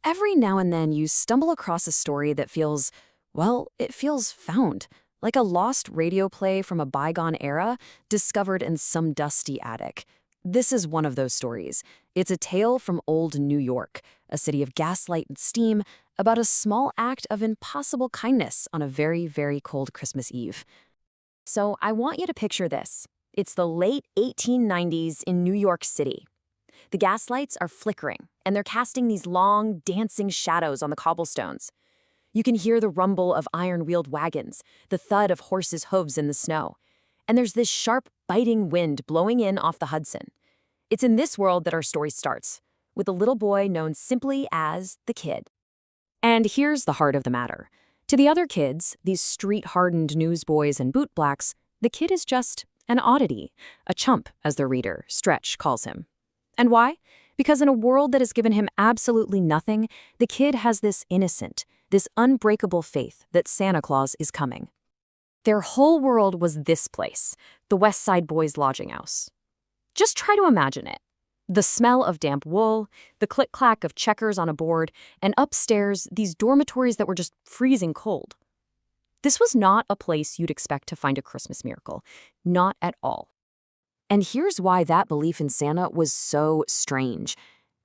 Every now and then you stumble across a story that feels, well, it feels found, like a lost radio play from a bygone era discovered in some dusty attic. This is one of those stories. It's a tale from old New York, a city of gaslight and steam, about a small act of impossible kindness on a very, very cold Christmas Eve. So I want you to picture this. It's the late 1890s in New York City. The gas lights are flickering, and they're casting these long, dancing shadows on the cobblestones. You can hear the rumble of iron-wheeled wagons, the thud of horses' hooves in the snow. And there's this sharp, biting wind blowing in off the Hudson. It's in this world that our story starts, with a little boy known simply as the Kid. And here's the heart of the matter. To the other kids, these street-hardened newsboys and bootblacks, the Kid is just an oddity, a chump, as the reader, Stretch, calls him. And why? Because in a world that has given him absolutely nothing, the Kid has this innocent, this unbreakable faith that Santa Claus is coming. Their whole world was this place, the West Side Boys' lodging house. Just try to imagine it. The smell of damp wool, the click-clack of checkers on a board, and upstairs, these dormitories that were just freezing cold. This was not a place you'd expect to find a Christmas miracle. Not at all. And here's why that belief in Santa was so strange.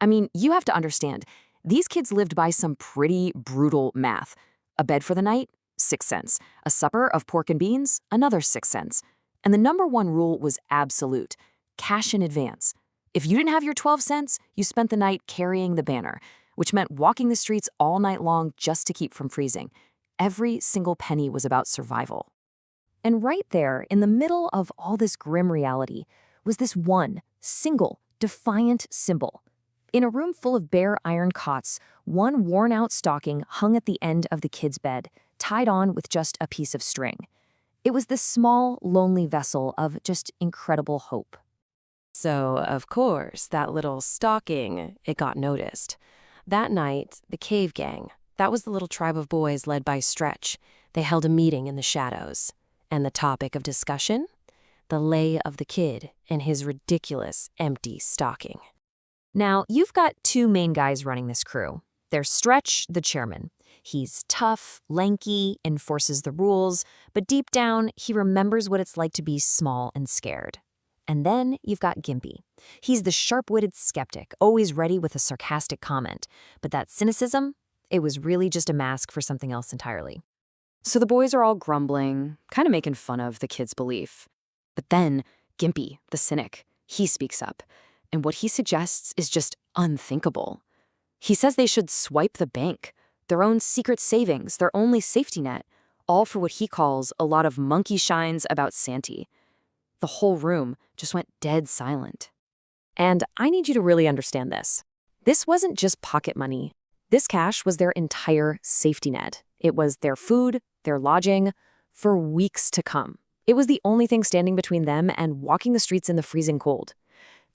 I mean, you have to understand, these kids lived by some pretty brutal math. A bed for the night? 6 cents. A supper of pork and beans? Another 6 cents. And the number one rule was absolute. Cash in advance. If you didn't have your 12 cents, you spent the night carrying the banner, which meant walking the streets all night long just to keep from freezing. Every single penny was about survival. And right there, in the middle of all this grim reality, was this one, single, defiant symbol. In a room full of bare iron cots, one worn-out stocking hung at the end of the kid's bed, tied on with just a piece of string. It was this small, lonely vessel of just incredible hope. So, of course, that little stocking, it got noticed. That night, the Cave Gang, that was the little tribe of boys led by Stretch. They held a meeting in the shadows. And the topic of discussion? The lay of the kid and his ridiculous, empty stocking. Now, you've got two main guys running this crew. There's Stretch, the chairman. He's tough, lanky, enforces the rules, but deep down, he remembers what it's like to be small and scared. And then you've got Gimpy. He's the sharp-witted skeptic, always ready with a sarcastic comment. But that cynicism, it was really just a mask for something else entirely. So the boys are all grumbling, kind of making fun of the kid's belief. But then, Gimpy, the cynic, he speaks up. And what he suggests is just unthinkable. He says they should swipe the bank, their own secret savings, their only safety net, all for what he calls a lot of monkey shines about Santy. The whole room just went dead silent. And I need you to really understand this. This wasn't just pocket money. This cash was their entire safety net. It was their food, their lodging, for weeks to come. It was the only thing standing between them and walking the streets in the freezing cold.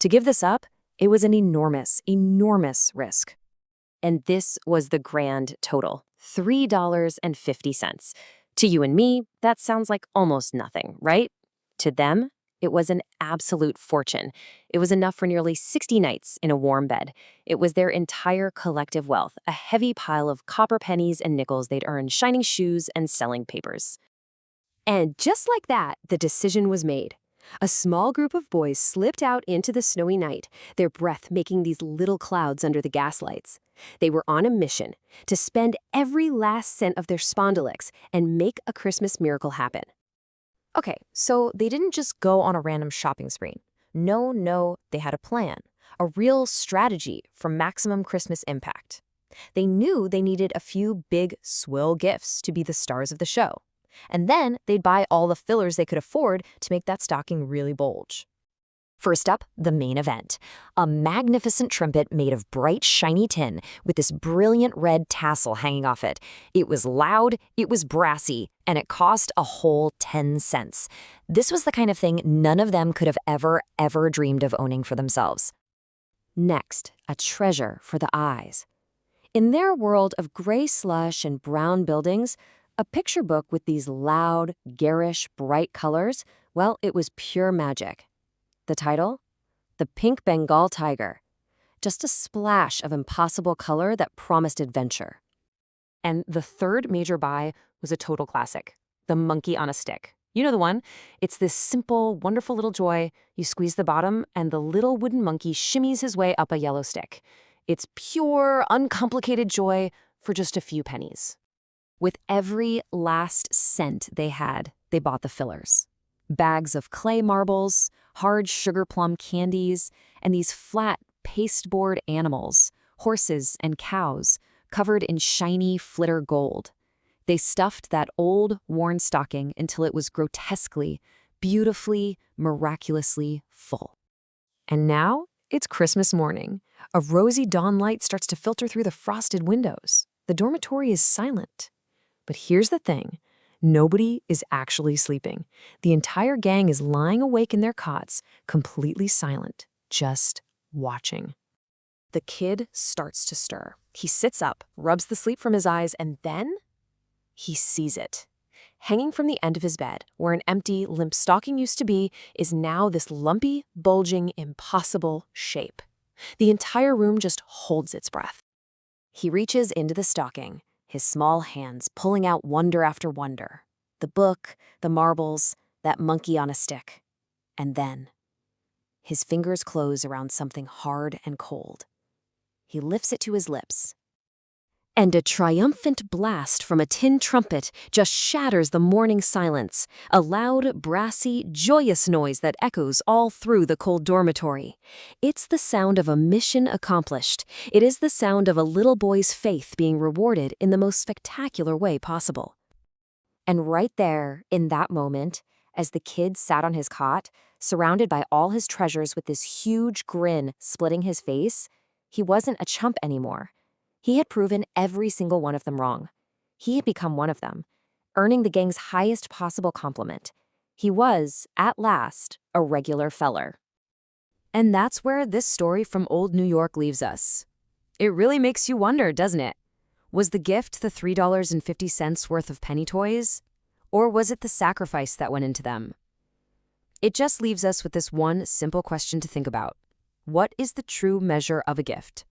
To give this up, it was an enormous, enormous risk. And this was the grand total, $3.50. To you and me, that sounds like almost nothing, right? To them, it was an absolute fortune. It was enough for nearly 60 nights in a warm bed. It was their entire collective wealth, a heavy pile of copper pennies and nickels they'd earned shining shoes and selling papers. And just like that, the decision was made. A small group of boys slipped out into the snowy night, their breath making these little clouds under the gaslights. They were on a mission to spend every last cent of their spondylics and make a Christmas miracle happen. Okay, so they didn't just go on a random shopping spree. No, they had a plan, a real strategy for maximum Christmas impact. They knew they needed a few big, swill gifts to be the stars of the show. And then they'd buy all the fillers they could afford to make that stocking really bulge. First up, the main event. A magnificent trumpet made of bright, shiny tin with this brilliant red tassel hanging off it. It was loud, it was brassy, and it cost a whole 10 cents. This was the kind of thing none of them could have ever dreamed of owning for themselves. Next, a treasure for the eyes. In their world of gray slush and brown buildings, a picture book with these loud, garish, bright colors, well, it was pure magic. The title? The Pink Bengal Tiger. just a splash of impossible color that promised adventure. And the third major buy was a total classic, the monkey on a stick. You know the one? It's this simple, wonderful little joy. You squeeze the bottom, and the little wooden monkey shimmies his way up a yellow stick. It's pure, uncomplicated joy for just a few pennies. With every last cent they had, they bought the fillers. Bags of clay marbles, hard sugar plum candies, and these flat pasteboard animals, horses and cows, covered in shiny flitter gold. They stuffed that old, worn stocking until it was grotesquely, beautifully, miraculously full. And now it's Christmas morning. A rosy dawn light starts to filter through the frosted windows. The dormitory is silent. But here's the thing. Nobody is actually sleeping. The entire gang is lying awake in their cots, completely silent, just watching. The kid starts to stir. He sits up, rubs the sleep from his eyes, and then he sees it. Hanging from the end of his bed, where an empty, limp stocking used to be, is now this lumpy, bulging, impossible shape. The entire room just holds its breath. He reaches into the stocking, his small hands pulling out wonder after wonder. The book, the marbles, that monkey on a stick. And then his fingers close around something hard and cold. He lifts it to his lips. And a triumphant blast from a tin trumpet just shatters the morning silence, a loud, brassy, joyous noise that echoes all through the cold dormitory. It's the sound of a mission accomplished. It is the sound of a little boy's faith being rewarded in the most spectacular way possible. And right there, in that moment, as the kid sat on his cot, surrounded by all his treasures with this huge grin splitting his face, he wasn't a chump anymore. He had proven every single one of them wrong. He had become one of them, earning the gang's highest possible compliment. He was, at last, a regular feller. And that's where this story from old New York leaves us. It really makes you wonder, doesn't it? Was the gift the $3.50 worth of penny toys? Or was it the sacrifice that went into them? It just leaves us with this one simple question to think about. What is the true measure of a gift?